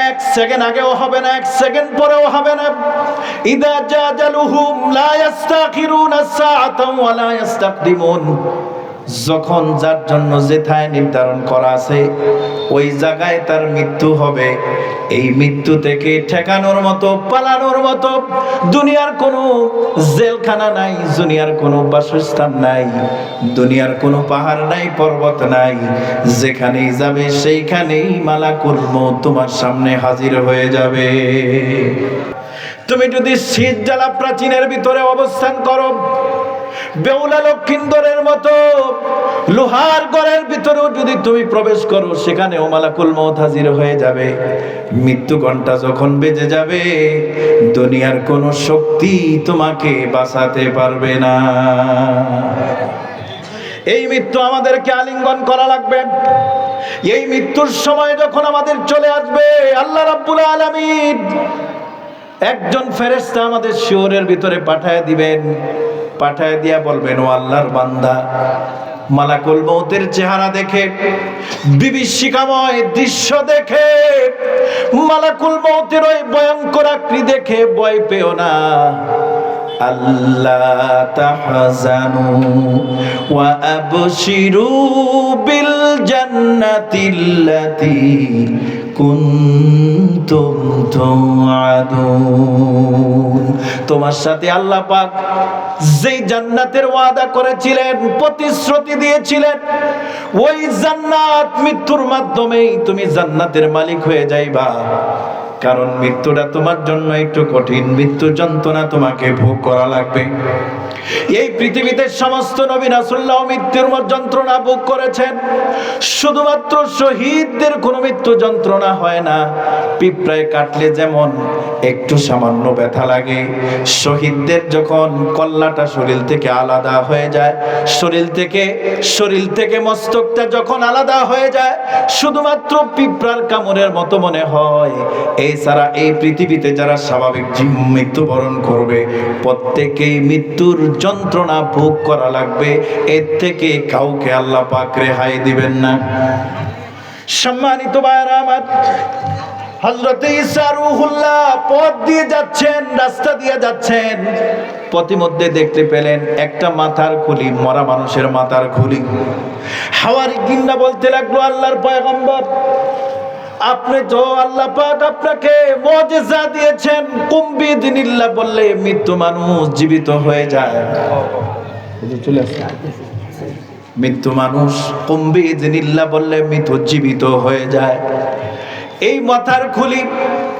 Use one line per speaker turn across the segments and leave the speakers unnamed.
এক সেকেন্ড আগেও হবে না, এক সেকেন্ড পরেও হবে না। ইদা জাজালুহুম লা ইস্তাখিরুনা সাআতান ওয়া লা ইস্তাকদিমুন। যখন যার জন্য যেথায় নির্ধারণ করা আছে ওই জায়গায় তার মৃত্যু হবে, এই মৃত্যু থেকে ঠেকানোর মতো, পালানোর মতো দুনিয়ার কোনো জেলখানা নাই, দুনিয়ার কোনো বাসস্থান নাই, দুনিয়ার কোনো পাহাড় নাই, পর্বত নাই। যেখানেই যাবে সেইখানেই মালাকুল মউত তোমার সামনে হাজির হয়ে যাবে। তুমি যদি শীত জ্বালা প্রাচীনের ভিতরে অবস্থান করো, বেউলা লক্ষিন্দরের মতো লোহার ঘরের ভিতরেও যদি তুমি প্রবেশ করো, সেখানেও মালাকুল মউত হাজির হয়ে যাবে। মৃত্যু ঘণ্টা যখন বেজে যাবে, দুনিয়ার কোনো শক্তি তোমাকে বাঁচাতে পারবে না। এই মৃত্যু আমাদেরকে আলিঙ্গন করা লাগবে। এই মৃত্যুর সময় যখন আমাদের চলে আসবে, আল্লাহ রাব্বুল আলামিন একজন ফেরেশতা আমাদের শিওরের ভিতরে পাঠায় দিবেন। পাঠায় দিয়া বলবেন, ও আল্লাহর বান্দা, মালাকুল মউতের চেহারা দেখে, বিভীষিকাময় দৃশ্য দেখে, মালাকুল মউতের ওই ভয়ঙ্কর আকৃতি দেখে ভয় পেও না। আল্লাহ তাহজানু ওয়া আবশিরু বিল জান্নাতিল্লাতী কুনতুম তুআদুন। তোমার সাথে আল্লাহ পাক যেই জান্নাতের ওয়াদা করেছিলেন, প্রতিশ্রুতি দিয়েছিলেন, ওই জান্নাত মৃত্যুর মাধ্যমেই তুমি জান্নাতের মালিক হয়ে যাইবা। কারণ মৃত্যুটা তোমার জন্য একটু কঠিন, মৃত্যু যন্ত্রণা তোমাকে ভোগ করা লাগবে। এই পৃথিবীতে সমস্ত নবী রাসূলুল্লাহ মৃত্যুর যন্ত্রণা ভোগ করেছেন, শুধুমাত্র শহীদদের কোনো মৃত্যু যন্ত্রণা হয় না। পিঁপড়ায় কাটলে যেমন একটু সামান্য ব্যথা লাগে, শহীদদের যখন কল্লাটা শরীর থেকে আলাদা হয়ে যায়, শরীর থেকে মস্তকটা যখন আলাদা হয়ে যায়, শুধুমাত্র পিঁপড়ার কামড়ের মতো মনে হয়। এছাড়া এই পৃথিবীতে যারা স্বাভাবিক মৃত্যুবরণ করবে, প্রত্যেকেই মৃত্যুর যন্ত্রণা ভোগ করা লাগবে। এর থেকে কাউকে আল্লাহ পাক রেহাই দিবেন না। সম্মানিত ভাইরা আমার, হযরত ঈসা রূহুল্লাহ পথ দিয়ে যাচ্ছেন, রাস্তা দিয়ে যাচ্ছেন, পথিমধ্যে দেখতে পেলেন একটা মাথার খুলি, মরা মানুষের মাথার খুলি। হাওয়ারিগিনরা বলতে লাগলো, আল্লাহর পয়গম্বর, আপনি তো আল্লাহ পাক আপনাকে মুজিজা দিয়েছেন, কুম বিদিনিল্লাহ বললে মৃত্যু মানুষ জীবিত হয়ে যায়। চলে আসছে মৃত্যু মানুষ, কুম বিদিনিল্লাহ বললে মৃত্যু জীবিত হয়ে যায়। এই মাথার খুলি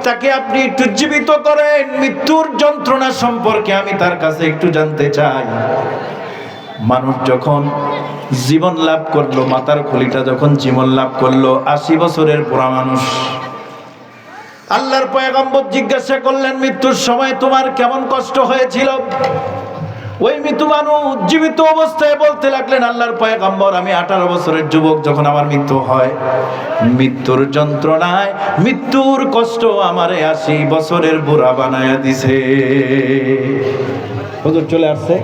তাকে আপনি একটু জীবিত করেন, মৃত্যুর যন্ত্রণা সম্পর্কে আমি তার কাছে একটু জানতে চাই। মানুষ যখন জীবন লাভ করলো, মাথার খুলিটা যখন জীবন লাভ করলো, 80 বছরের বুড়া মানুষ, আল্লাহর পয়গম্বর জিজ্ঞাসা করলেন, মৃত্যুর সময় তোমার কেমন কষ্ট হয়েছিল? ওই মৃত্যু মানুষ জীবিত অবস্থায় বলতে লাগলেন, আল্লাহর পয়গম্বর, আমি 18 বছরের যুবক যখন আমার মৃত্যু হয়, মৃত্যুর যন্ত্রণায়, মৃত্যুর কষ্ট আমারে 80 বছরের বুড়া বানায়া দিছে। হুজুর চলে আসছে।